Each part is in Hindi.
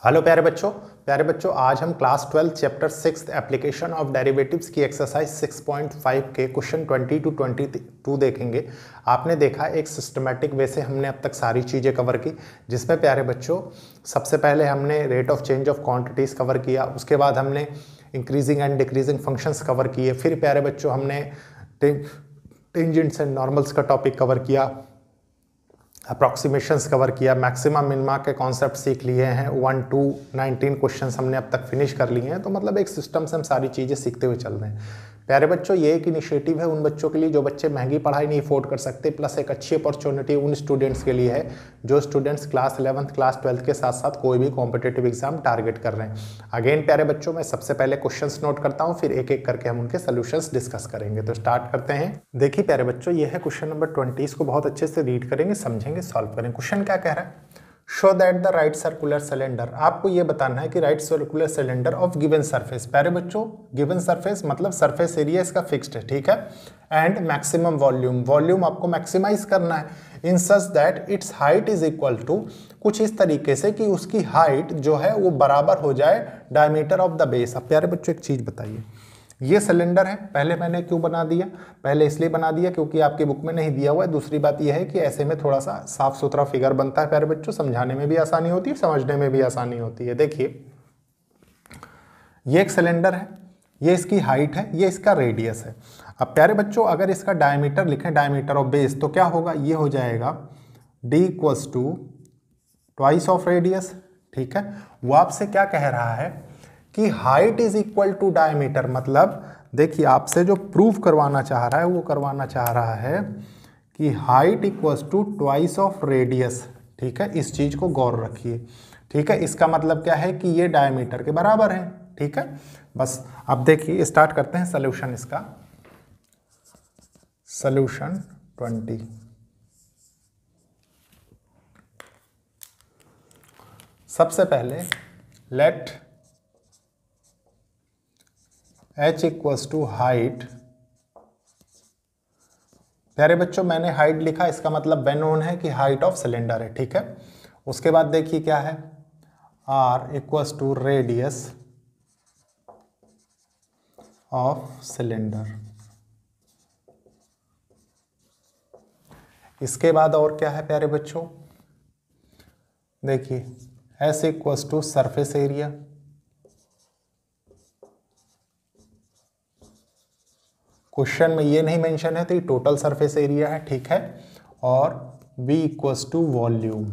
हेलो प्यारे बच्चों आज हम class 12 chapter 6 application of derivatives की एक्सरसाइज 6.5 के क्वेश्चन 20 टू 22 देखेंगे। आपने देखा एक सिस्टमेटिक वे से हमने अब तक सारी चीज़ें कवर की, जिसमें प्यारे बच्चों सबसे पहले हमने rate of change of quantities cover किया, उसके बाद हमने increasing and decreasing functions cover किए, फिर प्यारे बच्चों हमने टेंजेंट्स एंड नॉर्मल्स का टॉपिक कवर किया, अप्रॉक्सीमेशंस कवर किया, मैक्सिमम मिनिमा के कॉन्सेप्ट सीख लिए हैं। 1 to 19 क्वेश्चंस हमने अब तक फिनिश कर लिए हैं। तो मतलब एक सिस्टम से हम सारी चीज़ें सीखते हुए चल रहे हैं। प्यारे बच्चों ये एक इनिशिएटिव है उन बच्चों के लिए जो बच्चे महंगी पढ़ाई नहीं अफोर्ड कर सकते, प्लस एक अच्छी अपॉर्चुनिटी उन स्टूडेंट्स के लिए है जो students class 11th class 12th के साथ साथ कोई भी कॉम्पिटेटिव एग्जाम टारगेट कर रहे हैं। अगेन प्यारे बच्चों मैं सबसे पहले क्वेश्चंस नोट करता हूं, फिर एक एक करके हम उनके सोल्यूशंस डिस्कस करेंगे। तो स्टार्ट करते हैं। देखिए प्यारे बच्चों ये है क्वेश्चन नंबर 20। इसको बहुत अच्छे से रीड करेंगे, समझेंगे, सॉल्व करेंगे। क्वेश्चन क्या कह रहा है? Show that the right circular cylinder. आपको ये बताना है कि right circular cylinder of given surface. प्यारे बच्चों गिवन सरफेस मतलब सरफेस एरिया इसका फिक्स्ड है, ठीक है, एंड मैक्सिमम वॉल्यूम, वॉल्यूम आपको मैक्सिमाइज करना है in such that its height is equal to, कुछ इस तरीके से कि उसकी हाइट जो है वो बराबर हो जाए डायमीटर ऑफ द बेस। अब प्यारे बच्चों एक चीज बताइए, ये सिलेंडर है, पहले मैंने क्यों बना दिया? पहले इसलिए बना दिया क्योंकि आपकी बुक में नहीं दिया हुआ है। दूसरी बात यह है कि ऐसे में थोड़ा सा साफ सुथरा फिगर बनता है प्यारे बच्चों, समझाने में भी आसानी होती है, समझने में भी आसानी होती है। देखिए ये एक सिलेंडर है, ये इसकी हाइट है, ये इसका रेडियस है। अब प्यारे बच्चों अगर इसका डायमीटर लिखें, डायमीटर ऑफ बेस, तो क्या होगा? ये हो जाएगा d equals to twice of radius, ठीक है। वो आपसे क्या कह रहा है कि height is equal to diameter, मतलब देखिए आपसे जो प्रूफ करवाना चाह रहा है वो करवाना चाह रहा है कि height equals to twice of radius, ठीक है। इस चीज को गौर रखिए, ठीक है। इसका मतलब क्या है कि ये डायमीटर के बराबर है, ठीक है। बस अब देखिए स्टार्ट करते हैं सॉल्यूशन इसका। सॉल्यूशन 20। सबसे पहले let h equals to height. प्यारे बच्चों मैंने हाइट लिखा, इसका मतलब वेल नोन है कि हाइट ऑफ सिलेंडर है, ठीक है। उसके बाद देखिए क्या है, r equals to radius of cylinder. इसके बाद और क्या है प्यारे बच्चों? देखिए s equals to surface area, question में ये नहीं मेंशन है तो ये टोटल सरफेस एरिया है, ठीक है। और v equals to volume,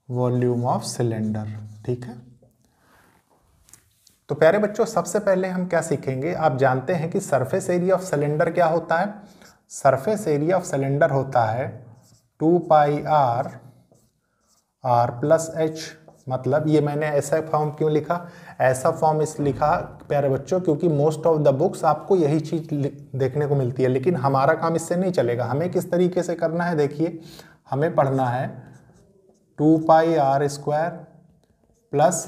volume of cylinder, ठीक है। तो प्यारे बच्चों सबसे पहले हम क्या सीखेंगे? आप जानते हैं कि सरफेस एरिया ऑफ सिलेंडर क्या होता है? सरफेस एरिया ऑफ सिलेंडर होता है 2 पाई r प्लस h। मतलब ये मैंने ऐसा फॉर्म क्यों लिखा? ऐसा फॉर्म इस लिखा प्यारे बच्चों क्योंकि मोस्ट ऑफ द बुक्स आपको यही चीज देखने को मिलती है, लेकिन हमारा काम इससे नहीं चलेगा। हमें किस तरीके से करना है? देखिए हमें पढ़ना है 2 pi r square plus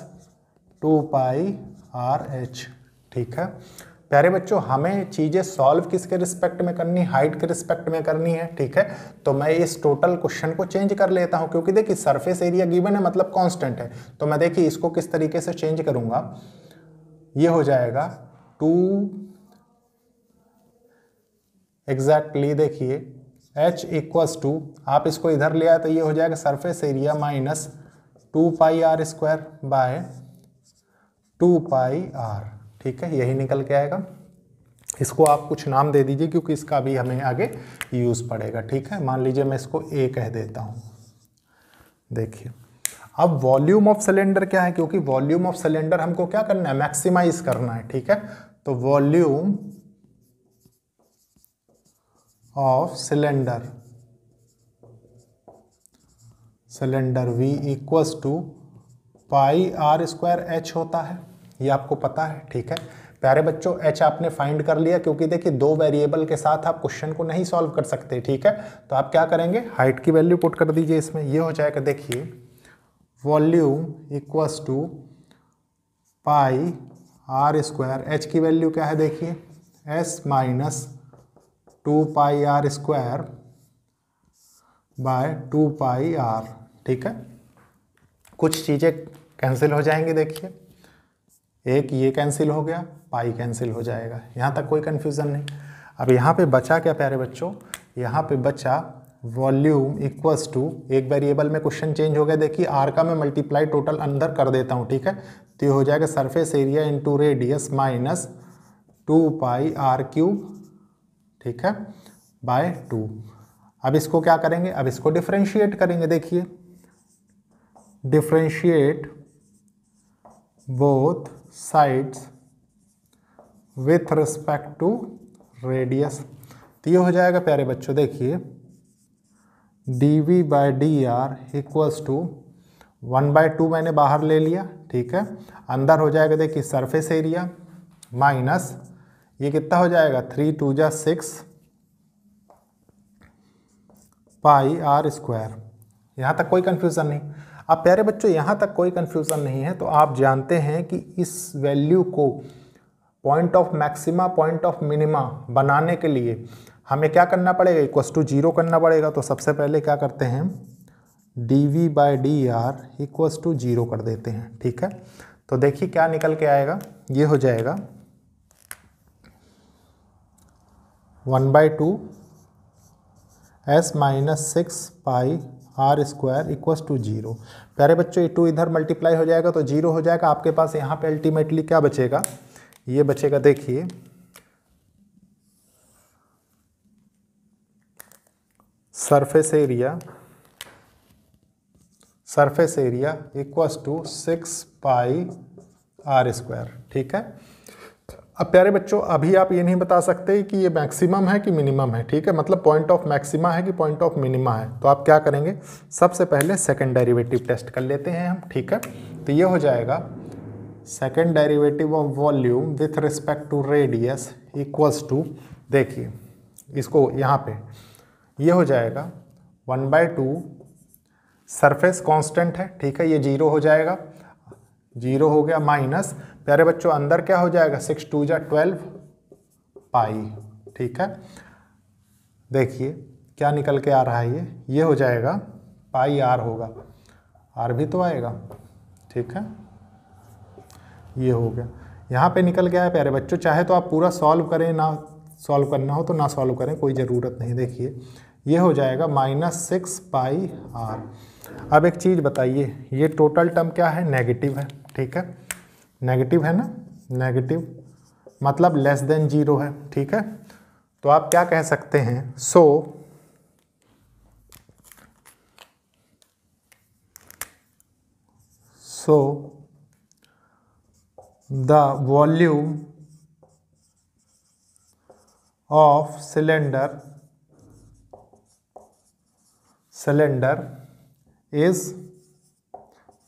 2 pi r h, ठीक है। प्यारे बच्चों हमें चीजें सॉल्व किसके रिस्पेक्ट में करनी? हाइट के रिस्पेक्ट में करनी है, ठीक है। तो मैं इस टोटल क्वेश्चन को चेंज कर लेता हूं क्योंकि देखिए सरफेस एरिया गिवन है मतलब कांस्टेंट है। तो मैं देखिए इसको किस तरीके से चेंज करूंगा, ये हो जाएगा 2 एग्जैक्टली, देखिए h इक्वल्स टू, आप इसको इधर ले आए तो ये हो जाएगा surface area minus 2 pi r square by 2 pi r, ठीक है। यही निकल के आएगा। इसको आप कुछ नाम दे दीजिए क्योंकि इसका भी हमें आगे यूज पड़ेगा, ठीक है। मान लीजिए मैं इसको a कह देता हूं। देखिए अब वॉल्यूम ऑफ सिलेंडर क्या है? क्योंकि वॉल्यूम ऑफ सिलेंडर हमको क्या करना है? मैक्सिमाइज करना है, ठीक है। तो volume of cylinder, cylinder v equals to pi r square h होता है, ये आपको पता है, ठीक है। प्यारे बच्चों h आपने फाइंड कर लिया क्योंकि देखिए दो वेरिएबल के साथ आप क्वेश्चन को नहीं सॉल्व कर सकते, ठीक है। तो आप क्या करेंगे? हाइट की वैल्यू पुट कर दीजिए इसमें, ये हो जाएगा देखिए volume equals to pi r square, h की वैल्यू क्या है? देखिए s minus 2 pi r square by 2 pi r, ठीक है। कुछ चीज़ें कैंसिल हो जाएंगी। देखिए एक ये कैंसिल हो गया, पाई कैंसिल हो जाएगा, यहाँ तक कोई कन्फ्यूज़न नहीं। अब यहाँ पे बचा क्या प्यारे बच्चों, यहाँ पे बचा वॉल्यूम इक्वल्स टू, एक वेरिएबल में क्वेश्चन चेंज हो गया। देखिए आर का मैं मल्टीप्लाई टोटल अंदर कर देता हूँ, ठीक है। तो ये हो जाएगा surface area into radius minus 2 pi are cube, ठीक है, बाय 2। अब इसको क्या करेंगे, अब इसको डिफरेंशिएट करेंगे। देखिए differentiate both sides with respect to radius. तो ये हो जाएगा प्यारे बच्चों, देखिए dv by D R equals to 1/2 मैंने बाहर ले लिया, ठीक है। अंदर हो जाएगा देखिए सरफेस एरिया माइनस ये कितना हो जाएगा 3 2 जा 6 पाई आर स्क्वायर। यहाँ तक कोई कन्फ्यूज़न नहीं। अब प्यारे बच्चों यहाँ तक कोई कन्फ्यूज़न नहीं है तो आप जानते हैं कि इस वैल्यू को point of maxima point of minima बनाने के लिए हमें क्या करना पड़ेगा, इक्वल्स टू 0 करना पड़ेगा। तो सबसे पहले क्या करते हैं, dv by D R equals to 0 कर देते हैं, ठीक है। तो देखिए क्या निकल के आएगा, ये हो जाएगा 1/2 s minus 6 pi are square equals to 0। प्यारे बच्चों ये 2 इधर मल्टीप्लाई हो जाएगा तो 0 हो जाएगा। आपके पास यहाँ पे अल्टीमेटली क्या बचेगा, ये बचेगा देखिए surface area equals to 6 pi are square, ठीक है। अब प्यारे बच्चों अभी आप ये नहीं बता सकते कि ये मैक्सिमम है कि मिनिमम है, ठीक है, मतलब पॉइंट ऑफ मैक्सिमा है कि पॉइंट ऑफ मिनिमा है। तो आप क्या करेंगे, सबसे पहले सेकंड डेरिवेटिव टेस्ट कर लेते हैं हम, ठीक है। तो ये हो जाएगा second derivative of volume with respect to radius equals to, देखिए इसको यहाँ पे ये हो जाएगा 1/2 सरफेस कांस्टेंट है, ठीक है, ये 0 हो जाएगा, 0 हो गया माइनस प्यारे बच्चों अंदर क्या हो जाएगा 6 2 जा 12 पाई, ठीक है। देखिए क्या निकल के आ रहा है, ये हो जाएगा पाई आर होगा, आर भी तो आएगा, ठीक है, ये हो गया। यहाँ पे निकल गया है प्यारे बच्चों, चाहे तो आप पूरा सॉल्व करें, ना सॉल्व करना हो तो ना सॉल्व करें, कोई ज़रूरत नहीं। देखिए ये हो जाएगा -6 पाई आर। अब एक चीज़ बताइए, ये टोटल टर्म क्या है, नेगेटिव है, ठीक है, नेगेटिव है ना, नेगेटिव मतलब लेस देन 0 है, ठीक है। तो आप क्या कह सकते हैं, सो the volume of cylinder is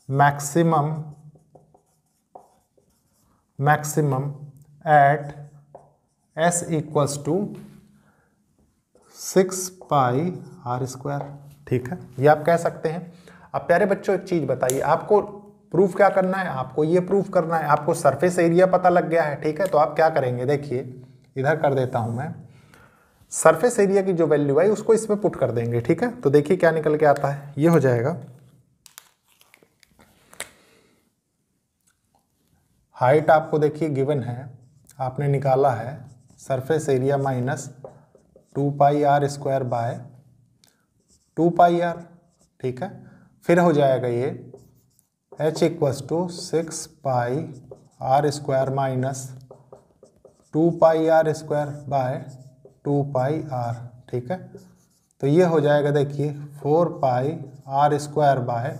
maximum at s equals to 6 pi are square, ठीक है, ये आप कह सकते हैं। अब प्यारे बच्चों एक चीज़ बताइए, आपको प्रूफ क्या करना है, आपको ये प्रूफ करना है, आपको सरफेस एरिया पता लग गया है, ठीक है। तो आप क्या करेंगे, देखिए इधर कर देता हूं मैं, सरफेस एरिया की जो वैल्यू है उसको इसमें पुट कर देंगे, ठीक है। तो देखिए क्या निकल के आता है, ये हो जाएगा हाइट आपको देखिए गिवन है, आपने निकाला है surface area minus 2 pi are square by 2 pi r, ठीक है। फिर हो जाएगा ये h equals to 6 pi are square minus 2 pi are square by 2 pi r, ठीक है। तो ये हो जाएगा देखिए 4 pi are square by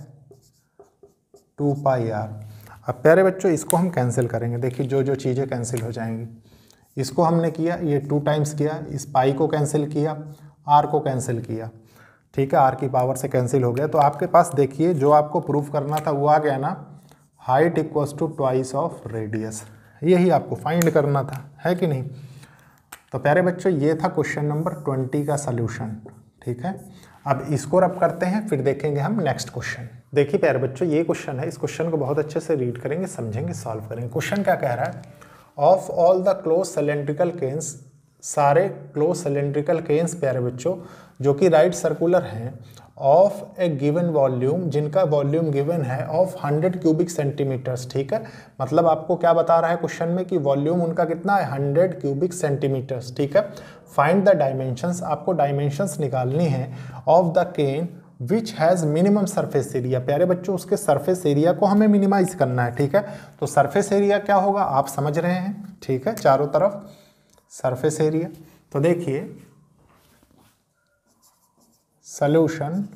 2 pi r. अब प्यारे बच्चों इसको हम कैंसिल करेंगे, देखिए जो जो चीज़ें कैंसिल हो जाएंगी, इसको हमने किया, ये 2 टाइम्स किया, इस पाई को कैंसिल किया, आर को कैंसिल किया, ठीक है, आर की पावर से कैंसिल हो गया। तो आपके पास देखिए जो आपको प्रूफ करना था वो आ गया ना, height equals to twice of radius, यही आपको फाइंड करना था, है कि नहीं। तो प्यारे बच्चों ये था क्वेश्चन नंबर 20 का सल्यूशन, ठीक है। अब इसको रब करते हैं, फिर देखेंगे हम नेक्स्ट क्वेश्चन। देखिए प्यारे बच्चों ये क्वेश्चन है, इस क्वेश्चन को बहुत अच्छे से रीड करेंगे, समझेंगे, सॉल्व करेंगे। क्वेश्चन क्या कह रहा है, of all the close cylindrical cans सारे क्लोज सिलेंड्रिकल केन्स प्यारे बच्चों जो कि राइट सर्कुलर हैं ऑफ ए गिवन वॉल्यूम, जिनका वॉल्यूम गिवन है ऑफ 100 क्यूबिक सेंटीमीटर्स। ठीक है, मतलब आपको क्या बता रहा है क्वेश्चन में कि वॉल्यूम उनका कितना है 100 क्यूबिक सेंटीमीटर्स। ठीक है, फाइंड द डायमेंशंस, आपको डायमेंशंस निकालनी है of the can which has minimum surface area. प्यारे बच्चों उसके सरफेस एरिया को हमें मिनिमाइज करना है। ठीक है, तो सरफेस एरिया क्या होगा आप समझ रहे हैं। ठीक है, चारों तरफ सरफेस एरिया। तो देखिए सॉल्यूशन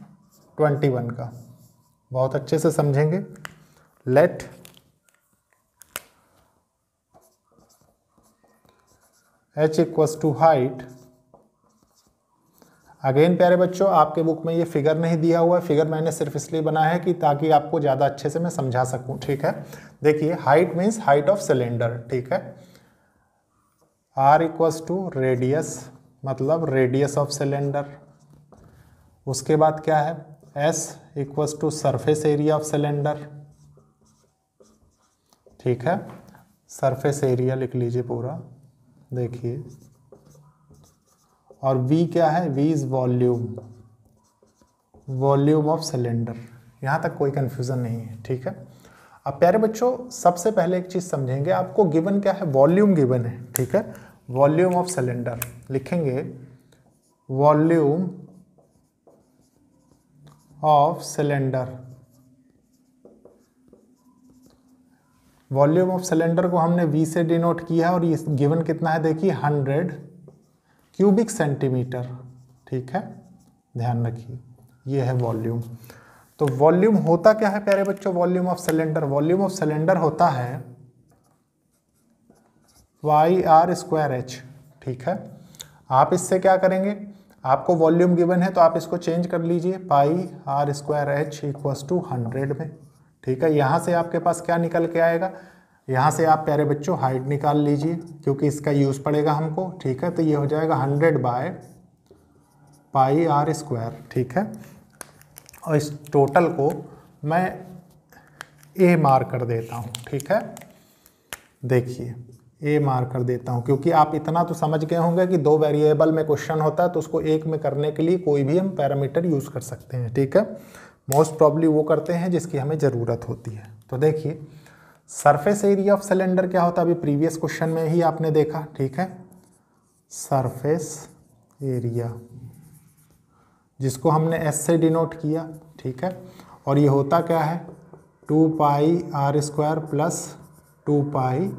21 का बहुत अच्छे से समझेंगे। Let h equals to height. Again प्यारे बच्चों आपके बुक में ये फिगर नहीं दिया हुआ है, फिगर मैंने सिर्फ इसलिए बनाया है कि ताकि आपको ज़्यादा अच्छे से मैं समझा सकूं। ठीक है, देखिए height means height of cylinder. ठीक है, r इक्वल्स टू रेडियस, मतलब रेडियस ऑफ सिलेंडर। उसके बाद क्या है s equals to surface area of cylinder. ठीक है, सरफेस एरिया लिख लीजिए पूरा, देखिए। और v क्या है, v is volume, volume of cylinder. यहाँ तक कोई कंफ्यूजन नहीं है। ठीक है, अब प्यारे बच्चों सबसे पहले एक चीज़ समझेंगे, आपको गिवन क्या है, वॉल्यूम गिवन है। ठीक है, वॉल्यूम ऑफ सिलेंडर लिखेंगे, volume of cylinder. Volume of cylinder को हमने v से डिनोट किया है और ये गिवन कितना है देखिए 100 क्यूबिक सेंटीमीटर। ठीक है, ध्यान रखिए ये है वॉल्यूम। तो वॉल्यूम होता क्या है प्यारे बच्चों, volume of cylinder, volume of cylinder होता है वाई आर स्क्वायर एच। ठीक है, आप इससे क्या करेंगे, आपको वॉल्यूम गिवन है तो आप इसको चेंज कर लीजिए, pi are square h equals to 100 में। ठीक है, यहाँ से आपके पास क्या निकल के आएगा, यहाँ से आप प्यारे बच्चों हाइट निकाल लीजिए क्योंकि इसका यूज़ पड़ेगा हमको। ठीक है, तो ये हो जाएगा 100 बाय पाई आर स्क्वायर। ठीक है, और इस टोटल को मैं ए मार्क कर देता हूँ। ठीक है, देखिए ए मार्क कर देता हूँ क्योंकि आप इतना तो समझ गए होंगे कि 2 वेरिएबल में क्वेश्चन होता है तो उसको एक में करने के लिए कोई भी हम पैरामीटर यूज़ कर सकते हैं। ठीक है, मोस्ट प्रॉब्ली वो करते हैं जिसकी हमें ज़रूरत होती है। तो देखिए सरफेस एरिया ऑफ सिलेंडर क्या होता है, अभी प्रीवियस क्वेश्चन में ही आपने देखा। ठीक है, सरफेस एरिया जिसको हमने एस से डिनोट किया। ठीक है, और ये होता क्या है 2 pi are square plus 2 pi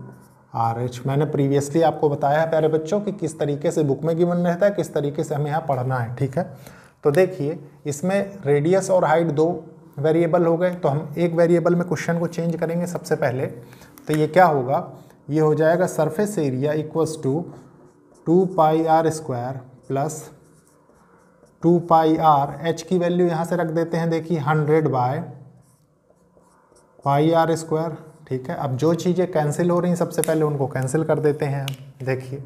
are h. मैंने प्रीवियसली आपको बताया है प्यारे बच्चों कि किस तरीके से बुक में गिवन रहता है, किस तरीके से हमें यहाँ पढ़ना है। ठीक है, तो देखिए इसमें रेडियस और हाइट 2 वेरिएबल हो गए, तो हम एक वेरिएबल में क्वेश्चन को चेंज करेंगे सबसे पहले। तो ये क्या होगा, ये हो जाएगा surface area equals to 2 pi are square plus 2 pi are, H की वैल्यू यहाँ से रख देते हैं देखिए 100 बाय पाई आर स्क्वायर। ठीक है, अब जो चीज़ें कैंसिल हो रही हैं सबसे पहले उनको कैंसिल कर देते हैं हम। देखिए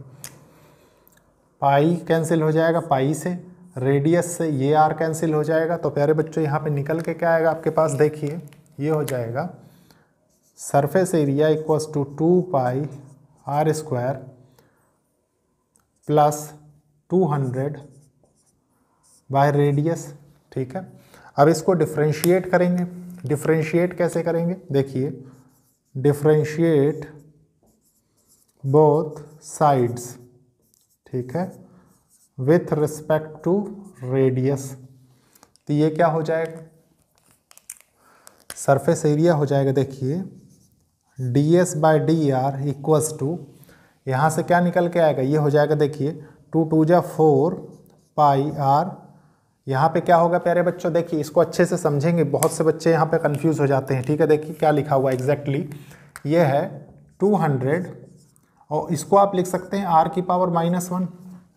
पाई कैंसिल हो जाएगा पाई से, रेडियस से ये आर कैंसिल हो जाएगा। तो प्यारे बच्चों यहाँ पे निकल के क्या आएगा आपके पास, देखिए ये हो जाएगा surface area equals to 2 pi are square plus 200 by radius. ठीक है, अब इसको डिफ्रेंशिएट करेंगे। डिफ्रेंशिएट कैसे करेंगे, देखिए डिफ्रेंशिएट बोथ साइड्स। ठीक है, विथ रिस्पेक्ट टू रेडियस। तो ये क्या हो जाएगा, सरफेस एरिया हो जाएगा देखिए ds by D R equals to, यहाँ से क्या निकल के आएगा, ये हो जाएगा देखिए 2 2 जा 4 पाई आर। यहाँ पे क्या होगा प्यारे बच्चों, देखिए इसको अच्छे से समझेंगे, बहुत से बच्चे यहाँ पे कंफ्यूज हो जाते हैं। ठीक है, देखिए क्या लिखा हुआ एग्जैक्टली, ये है 200 और इसको आप लिख सकते हैं r की पावर -1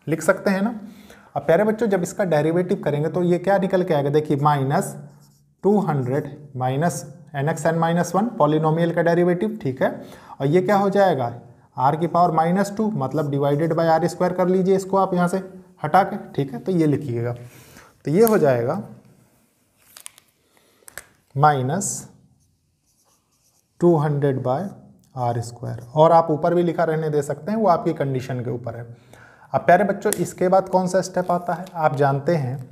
लिख सकते हैं ना। अब प्यारे बच्चों जब इसका डेरिवेटिव करेंगे तो ये क्या निकल के आएगा, देखिए -200 माइनस nxn-1 पॉलिनोमियल का डेरिवेटिव। ठीक है, और ये क्या हो जाएगा r की पावर -2 मतलब डिवाइडेड बाय आर स्क्वायर कर लीजिए इसको आप यहाँ से हटा के। ठीक है, तो ये लिखिएगा, तो ये हो जाएगा -200 बाय आर स्क्वायर, और आप ऊपर भी लिखा रहने दे सकते हैं, वो आपकी कंडीशन के ऊपर है। अब प्यारे बच्चों इसके बाद कौन सा स्टेप आता है, आप जानते हैं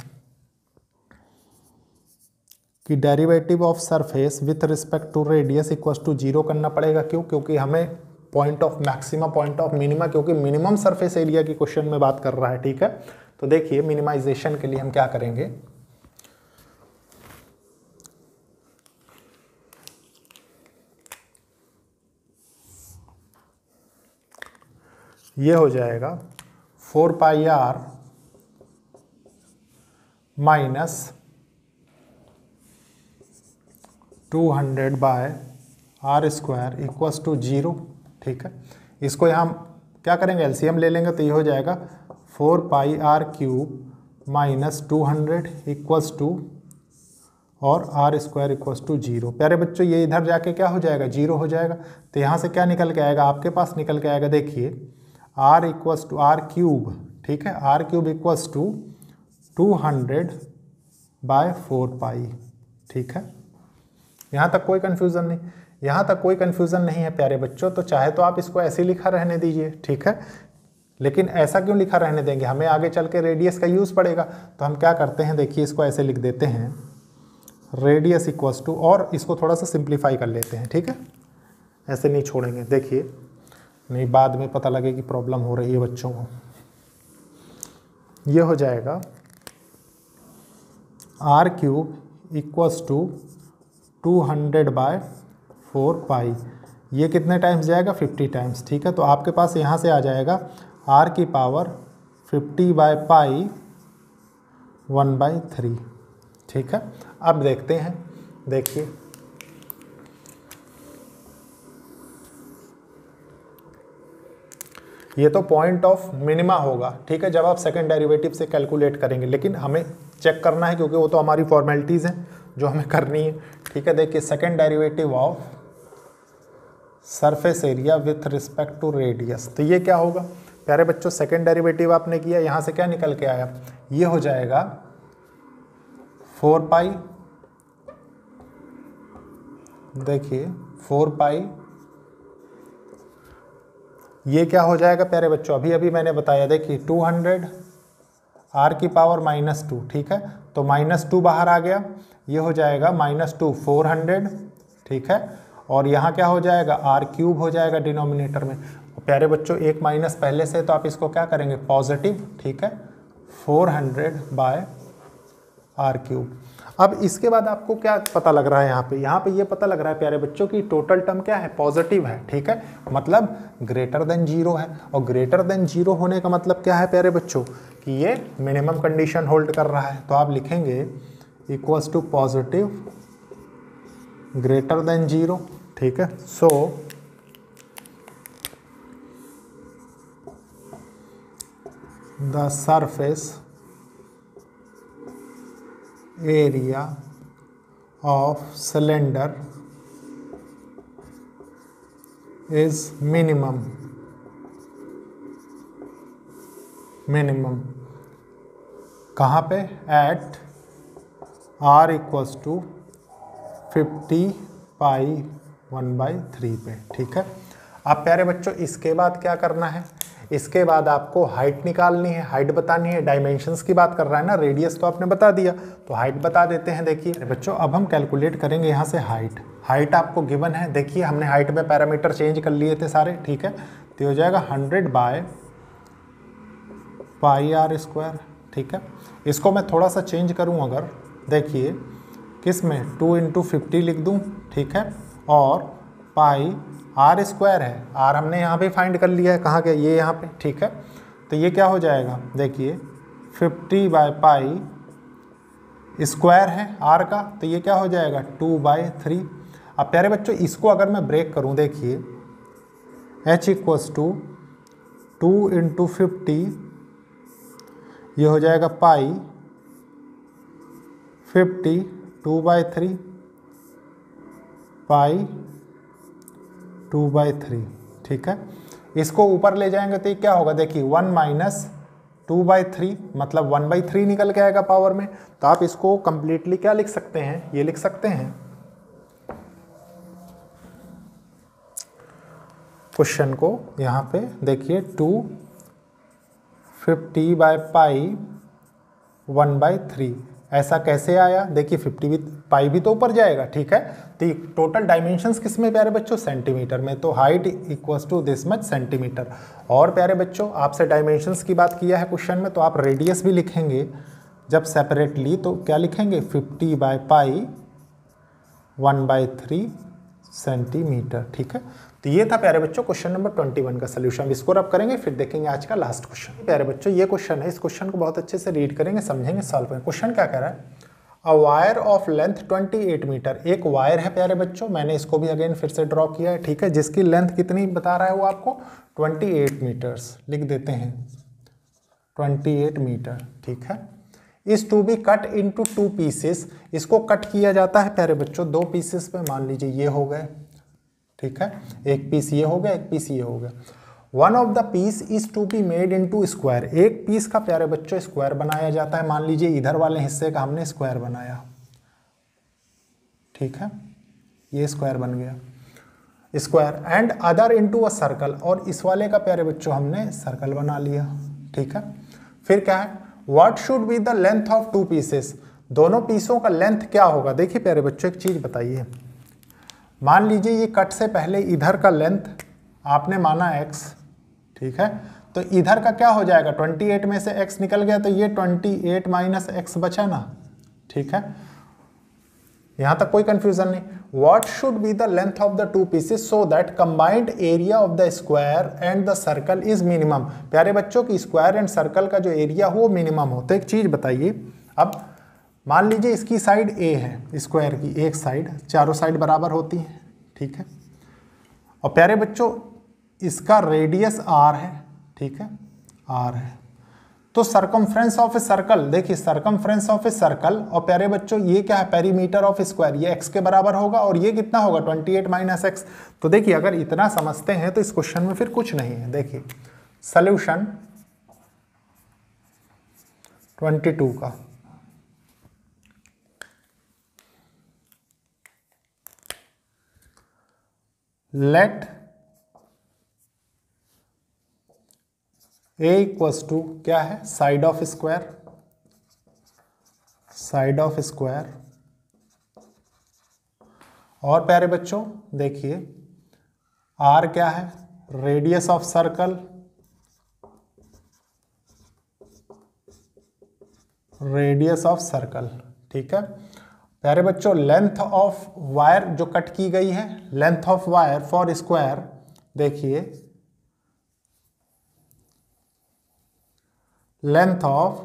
कि derivative of surface with respect to radius equals to 0 करना पड़ेगा। क्यों? क्योंकि हमें point of maxima, point of minima, क्योंकि मिनिमम सरफेस एरिया की क्वेश्चन में बात कर रहा है। ठीक है, तो देखिए मिनिमाइजेशन के लिए हम क्या करेंगे, ये हो जाएगा 4 pi r minus 200 by r square equals to 0। ठीक है, इसको यहाँ क्या करेंगे, एलसीएम ले लेंगे तो ये हो जाएगा 4 pi are cube minus 200 equals to और आर स्क्वायर इक्वल्स टू 0। प्यारे बच्चों ये इधर जाके क्या हो जाएगा, 0 हो जाएगा। तो यहाँ से क्या निकल के आएगा, आपके पास निकल के आएगा, देखिए R equals to R cube, ठीक है, R cube equals to 200 by 4 pi. ठीक है, यहाँ तक कोई कन्फ्यूज़न नहीं, यहाँ तक कोई कन्फ्यूज़न नहीं है प्यारे बच्चों। तो चाहे तो आप इसको ऐसे लिखा रहने दीजिए, ठीक है, लेकिन ऐसा क्यों लिखा रहने देंगे, हमें आगे चल के रेडियस का यूज़ पड़ेगा। तो हम क्या करते हैं, देखिए इसको ऐसे लिख देते हैं, रेडियस इक्वल्स टू, और इसको थोड़ा सा सिंप्लीफाई कर लेते हैं। ठीक है, ऐसे नहीं छोड़ेंगे, देखिए नहीं बाद में पता लगे कि प्रॉब्लम हो रही है बच्चों को। ये हो जाएगा R cube equals to 200 by 4 pi. ये कितने टाइम्स जाएगा, 50 टाइम्स। ठीक है, तो आपके पास यहाँ से आ जाएगा आर की पावर 50 बाय पाई 1/3। ठीक है, अब देखते हैं, देखिए ये तो पॉइंट ऑफ मिनिमा होगा। ठीक है, जब आप सेकंड डेरिवेटिव से कैलकुलेट करेंगे, लेकिन हमें चेक करना है क्योंकि वो तो हमारी फॉर्मेलिटीज़ हैं जो हमें करनी है। ठीक है, देखिए second derivative of surface area with respect to radius, तो ये क्या होगा प्यारे बच्चों, सेकंड डेरिवेटिव आपने किया, यहाँ से क्या निकल के आया, ये हो जाएगा 4 पाई, देखिए 4 पाई, ये क्या हो जाएगा प्यारे बच्चों, अभी अभी मैंने बताया, देखिए 200 आर की पावर -2। ठीक है, तो -2 बाहर आ गया, ये हो जाएगा -2 400। ठीक है, और यहाँ क्या हो जाएगा, आर क्यूब हो जाएगा डिनोमिनेटर में। प्यारे बच्चों एक माइनस पहले से, तो आप इसको क्या करेंगे, पॉजिटिव। ठीक है, 400 बाय आर क्यूब। अब इसके बाद आपको क्या पता लग रहा है, यहाँ पे ये पता लग रहा है प्यारे बच्चों की टोटल टर्म क्या है, पॉजिटिव है। ठीक है, मतलब ग्रेटर देन 0 है, और ग्रेटर देन 0 होने का मतलब क्या है प्यारे बच्चों, कि ये मिनिमम कंडीशन होल्ड कर रहा है। तो आप लिखेंगे equals to positive greater than 0। ठीक है, so the surface area of cylinder is minimum कहाँ पे, at r equals to 50 pi 1/3 पे। ठीक है, अब प्यारे बच्चों इसके बाद क्या करना है, इसके बाद आपको हाइट निकालनी है, हाइट बतानी है। डायमेंशंस की बात कर रहा है ना, रेडियस तो आपने बता दिया, तो हाइट बता देते हैं। देखिए बच्चों अब हम कैलकुलेट करेंगे यहाँ से हाइट। हाइट आपको गिवन है, देखिए हमने हाइट में पैरामीटर चेंज कर लिए थे सारे। ठीक है, तो हो जाएगा 100 बाय पाई आर स्क्वायर। ठीक है, इसको मैं थोड़ा सा चेंज करूँ अगर, देखिए किस में 2 × 50 लिख दूँ। ठीक है, और पाई आर स्क्वायर है, आर हमने यहाँ पे फाइंड कर लिया है, कहाँ गया, ये यहाँ पे। ठीक है, तो ये क्या हो जाएगा, देखिए 50 बाय पाई स्क्वायर है आर का, तो ये क्या हो जाएगा 2/3। अब प्यारे बच्चों इसको अगर मैं ब्रेक करूँ, देखिए h इक्वल्स टू 2 × 50, ये हो जाएगा पाई 50 2/3 पाई 2/3। ठीक है, इसको ऊपर ले जाएंगे तो ये क्या होगा, देखिए 1 - 2/3 मतलब 1/3 निकल के आएगा पावर में। तो आप इसको कंप्लीटली क्या लिख सकते हैं, ये लिख सकते हैं, क्वेश्चन को यहाँ पे देखिए 2 50 बाय पाई 1/3। ऐसा कैसे आया? देखिए 50 भी पाई भी तो ऊपर जाएगा, ठीक है। तो टोटल डायमेंशंस किस में प्यारे बच्चों? सेंटीमीटर में। तो height equals to this much centimetre. और प्यारे बच्चों आपसे डायमेंशंस की बात किया है क्वेश्चन में, तो आप रेडियस भी लिखेंगे जब सेपरेटली, तो क्या लिखेंगे? 50 बाय पाई 1/3 सेंटीमीटर, ठीक है। तो ये था प्यारे बच्चों क्वेश्चन नंबर 21 का सोल्यूशन। इसको रब करेंगे, फिर देखेंगे आज का लास्ट क्वेश्चन। प्यारे बच्चों ये क्वेश्चन है, इस क्वेश्चन को बहुत अच्छे से रीड करेंगे, समझेंगे, सॉल्व करेंगे। क्वेश्चन क्या कह रहा है? A wire of length 28 metre. एक वायर है प्यारे बच्चों, मैंने इसको भी अगेन फिर से ड्रॉ किया है, ठीक है, जिसकी लेंथ कितनी बता रहा है वो आपको? 28 मीटर्स लिख देते हैं, 28 मीटर, ठीक है। Is to be cut into 2 pieces. इसको कट किया जाता है प्यारे बच्चों 2 पीसेस पे। मान लीजिए ये हो गए, ठीक है, एक पीस ये हो गया, एक पीस ये हो गया। One of the piece is to be made into square. एक पीस का प्यारे बच्चों स्क्वायर बनाया जाता है। मान लीजिए इधर वाले हिस्से का हमने स्क्वायर बनाया, ठीक है, ये स्क्वायर बन गया, square. And other into a circle, और इस वाले का प्यारे बच्चों हमने सर्कल बना लिया, ठीक है। फिर क्या है? What should be the length of 2 pieces. दोनों पीसों का लेंथ क्या होगा? देखिए प्यारे बच्चों एक चीज बताइए, मान लीजिए ये कट से पहले इधर का लेंथ आपने माना x, ठीक है, तो इधर का क्या हो जाएगा? 28 में से x निकल गया, तो ये 28 माइनस x बचा ना, ठीक है। यहां तक कोई कंफ्यूजन नहीं। What should be the length of the 2 pieces so that combined area of the square and the circle is minimum. प्यारे बच्चों की स्क्वायर एंड सर्कल का जो एरिया हो वो मिनिमम हो। तो एक चीज बताइए, अब मान लीजिए इसकी साइड a है, स्क्वायर की एक साइड, चारों साइड बराबर होती है, ठीक है। और प्यारे बच्चों इसका रेडियस r है, ठीक है, r है। तो सरकमफ्रेंस ऑफ ए सर्कल, देखिए सरकमफ्रेंस ऑफ ए सर्कल, और प्यारे बच्चों ये क्या है? पेरीमीटर ऑफ स्क्वायर, ये x के बराबर होगा, और ये कितना होगा? 28 माइनस एक्स। तो देखिए अगर इतना समझते हैं तो इस क्वेश्चन में फिर कुछ नहीं है। देखिए सोल्यूशन 22 का, लेट a इक्वल्स टू क्या है? Side of square, side of square. और प्यारे बच्चों देखिए r क्या है? Radius of circle, radius of circle, ठीक है। प्यारे बच्चों लेंथ ऑफ वायर जो कट की गई है, length of wire for square, देखिए length of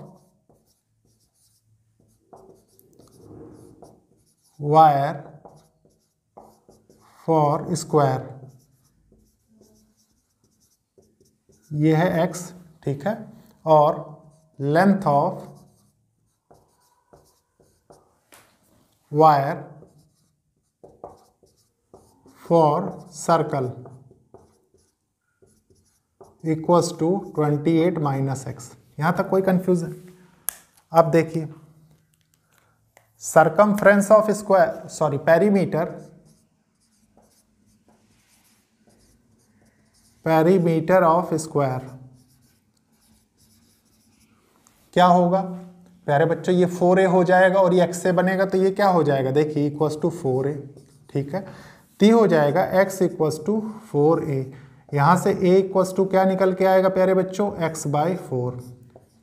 wire for square ये है x, ठीक है, और length of wire for circle equals to 28 minus x. यहां तक कोई कंफ्यूजन? अब देखिए circumference of square, sorry perimeter, perimeter of square क्या होगा प्यारे बच्चों? ये 4a हो जाएगा, और ये x से बनेगा तो ये क्या हो जाएगा? देखिए इक्वल्स टू 4a, ठीक है। ती हो जाएगा x इक्वल्स टू 4a। यहां से a इक्वल्स टू क्या निकल के आएगा प्यारे बच्चों? x/4,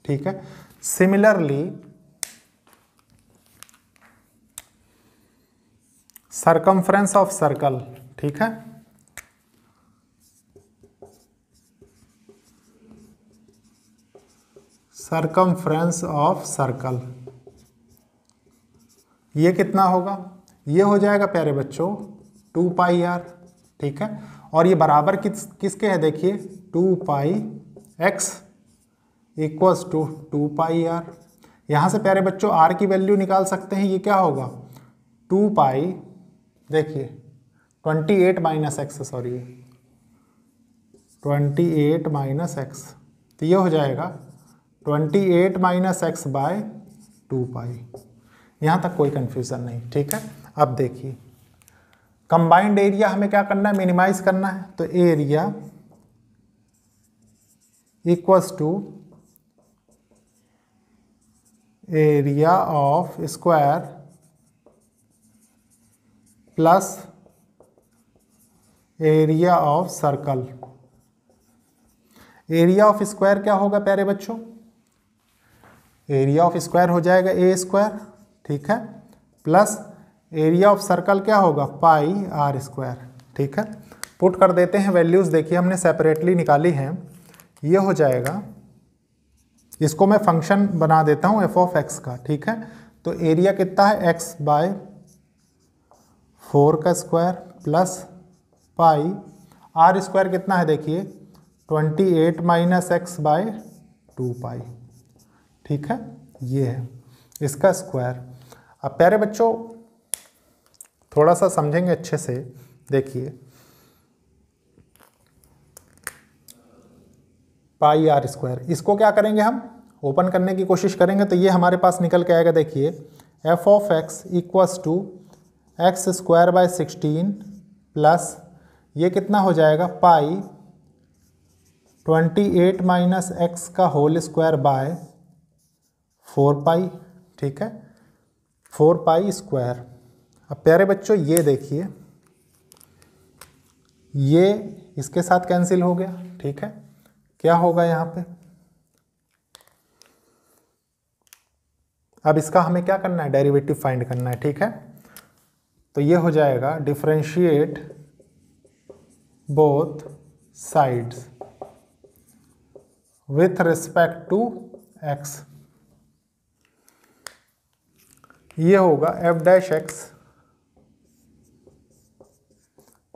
ठीक है। सिमिलरली सरकमफ्रेंस ऑफ सर्कल, ठीक है, सरकमफ्रेंस ऑफ सर्कल ये कितना होगा? ये हो जाएगा प्यारे बच्चों 2πr, ठीक है। और ये बराबर किसके है? देखिए 2πx इक्वल्स टू 2πr। यहाँ से प्यारे बच्चों r की वैल्यू निकाल सकते हैं। ये क्या होगा? 2π, देखिए 28 minus x, sorry 28 minus x, तो ये हो जाएगा 28 माइनस एक्स बाय 2π। यहाँ तक कोई कंफ्यूजन नहीं, ठीक है। अब देखिए कंबाइंड एरिया हमें क्या करना है? मिनिमाइज करना है। तो area equals to area of square plus area of circle. Area of square क्या होगा प्यारे बच्चों? एरिया ऑफ स्क्वायर हो जाएगा ए स्क्वायर, ठीक है, प्लस एरिया ऑफ सर्कल क्या होगा? पाई आर स्क्वायर, ठीक है। पुट कर देते हैं वैल्यूज, देखिए हमने सेपरेटली निकाली हैं। ये हो जाएगा, इसको मैं फंक्शन बना देता हूँ एफ ऑफ एक्स का, ठीक है। तो एरिया कितना है? एक्स बाय 4 का square plus pi are square कितना है? देखिए 28 माइनस एक्स बाय 2 पाई, ठीक है, ये है इसका स्क्वायर। अब प्यारे बच्चों थोड़ा सा समझेंगे अच्छे से, देखिए पाई आर स्क्वायर, इसको क्या करेंगे हम? ओपन करने की कोशिश करेंगे तो ये हमारे पास निकल के आएगा। देखिए F of X equals to X square by 16 plus ये कितना हो जाएगा? पाई 28 माइनस एक्स का होल स्क्वायर बाय 4 पाई, ठीक है, 4 पाई स्क्वायर। अब प्यारे बच्चों ये देखिए, ये इसके साथ कैंसिल हो गया, ठीक है। क्या होगा यहाँ पे? अब इसका हमें क्या करना है? डेरिवेटिव फाइंड करना है, ठीक है। तो ये हो जाएगा differentiate both sides with respect to X. ये होगा F dash X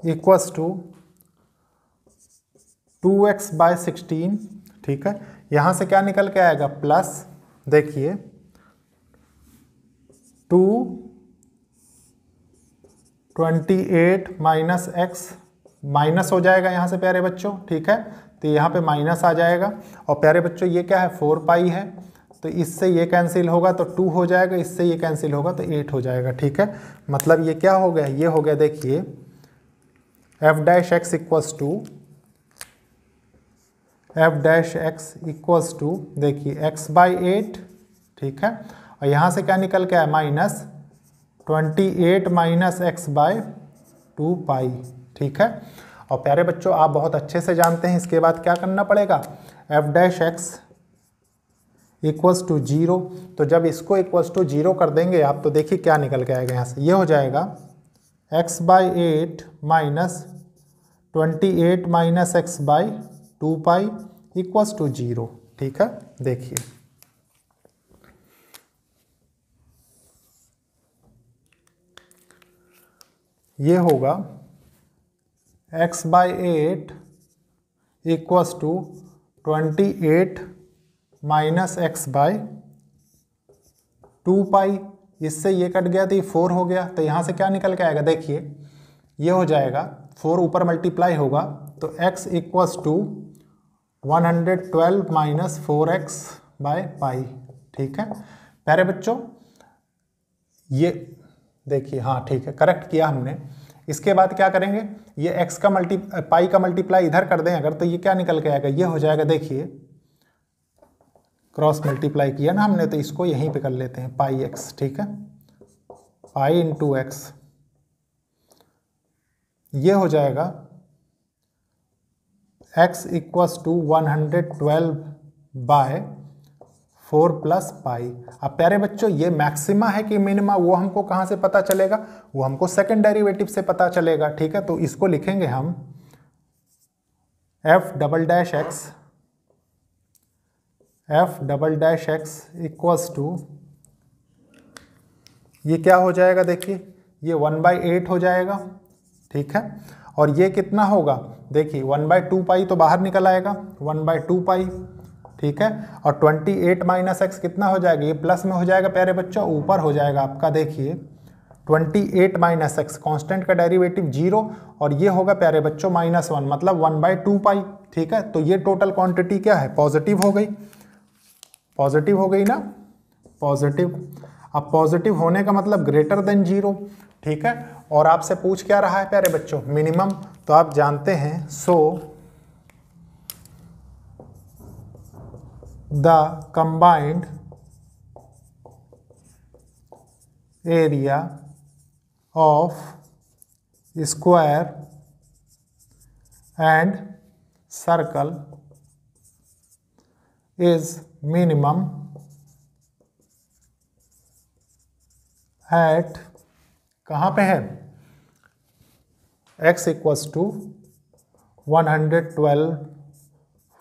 equals to 2x by 16, ठीक है। यहां से क्या निकल के आएगा? प्लस, देखिए 228 माइनस एक्स, माइनस हो जाएगा यहां से प्यारे बच्चों, ठीक है। तो यहां पे माइनस आ जाएगा। और प्यारे बच्चों ये क्या है? 4 पाई है, तो इससे ये कैंसिल होगा तो 2 हो जाएगा, इससे ये कैंसिल होगा तो 8 हो जाएगा, ठीक है। मतलब ये क्या हो गया? ये हो गया, देखिए F dash X equals to F dash X equals to, देखिए एक्स बाई 8, ठीक है। और यहाँ से क्या निकल के आया? माइनस 28 माइनस एक्स बाय 2 पाई, ठीक है। और प्यारे बच्चों आप बहुत अच्छे से जानते हैं इसके बाद क्या करना पड़ेगा? F dash X equals to 0। तो जब इसको इक्वल्स टू 0 कर देंगे आप, तो देखिए क्या निकल के आएगा यहाँ से? ये हो जाएगा X by 8 minus 28 minus X by 2 pi equals to 0, ठीक है। देखिए ये होगा x by 8 equals to 28 minus X by 2 pi. इससे ये कट गया तो ये 4 हो गया, तो यहाँ से क्या निकल के आएगा? देखिए ये हो जाएगा 4 ऊपर मल्टीप्लाई होगा तो x equals to 112 minus 4x by pi, ठीक है। प्यारे बच्चों ये देखिए, हाँ ठीक है, करेक्ट किया हमने। इसके बाद क्या करेंगे? ये x का पाई का मल्टीप्लाई इधर कर दें अगर, तो ये क्या निकल के आएगा? ये हो जाएगा, देखिए क्रॉस मल्टीप्लाई किया ना हमने, तो इसको यहीं पे कर लेते हैं पाई x, ठीक है, पाई इंटू एक्स। ये हो जाएगा x equals to 112 by 4 plus pi. अब प्यारे बच्चों ये मैक्सिमा है कि मिनिमा, वो हमको कहाँ से पता चलेगा? वो हमको सेकंड डेरिवेटिव से पता चलेगा, ठीक है। तो इसको लिखेंगे हम F double dash X equals to, ये क्या हो जाएगा? देखिए ये 1/8 हो जाएगा, ठीक है। और ये कितना होगा? देखिए 1/2 पाई तो बाहर निकल आएगा, 1/2 पाई, ठीक है। और 28 माइनस एक्स कितना हो जाएगा? ये प्लस में हो जाएगा प्यारे बच्चों, ऊपर हो जाएगा आपका, देखिए 28 माइनस एक्स, कॉन्स्टेंट का डेरिवेटिव 0, और ये होगा प्यारे बच्चों -1, मतलब 1/2 पाई, ठीक है। तो ये टोटल क्वांटिटी क्या है? पॉजिटिव हो गई, पॉजिटिव हो गई ना, पॉजिटिव। अब पॉजिटिव होने का मतलब ग्रेटर देन 0, ठीक है। और आपसे पूछ क्या रहा है प्यारे बच्चों? मिनिमम। तो आप जानते हैं, so the combined area of square and circle is minimum at, कहाँ पे है, x equals to 112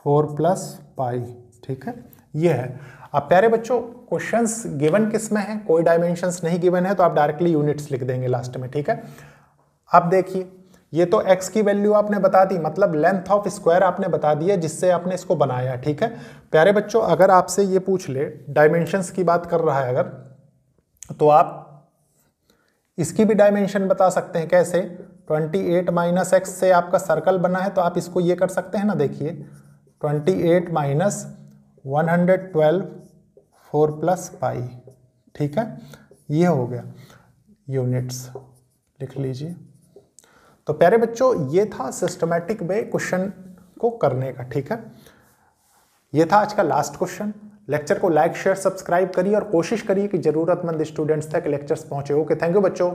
4 plus pi. ठीक है, ये है। अब प्यारे बच्चों क्वेश्चंस गिवन किस में है, कोई डायमेंशंस नहीं गिवन है तो आप डायरेक्टली यूनिट्स लिख देंगे लास्ट में। ठीक है, अब देखिए ये तो x की वैल्यू आपने बता दी, मतलब लेंथ ऑफ स्क्वायर आपने बता दिया जिससे आपने इसको बनाया। ठीक है प्यारे बच्चों, अगर आपसे ये पूछ ले डायमेंशंस की बात कर रहा है अगर, तो आप इसकी भी डायमेंशन बता सकते हैं। कैसे, 28 माइनस एक्स से आपका सर्कल बना है तो आप इसको ये कर सकते हैं ना, देखिए 28 माइनस 112 4 प्लस पाई। ठीक है, ये हो गया, यूनिट्स लिख लीजिए। तो प्यारे बच्चों ये था सिस्टमैटिक वे क्वेश्चन को करने का। ठीक है, ये था आज का लास्ट क्वेश्चन। लेक्चर को लाइक शेयर सब्सक्राइब करिए और कोशिश करिए कि जरूरतमंद स्टूडेंट्स तक लेक्चर्स पहुंचे। ओके, थैंक यू बच्चों।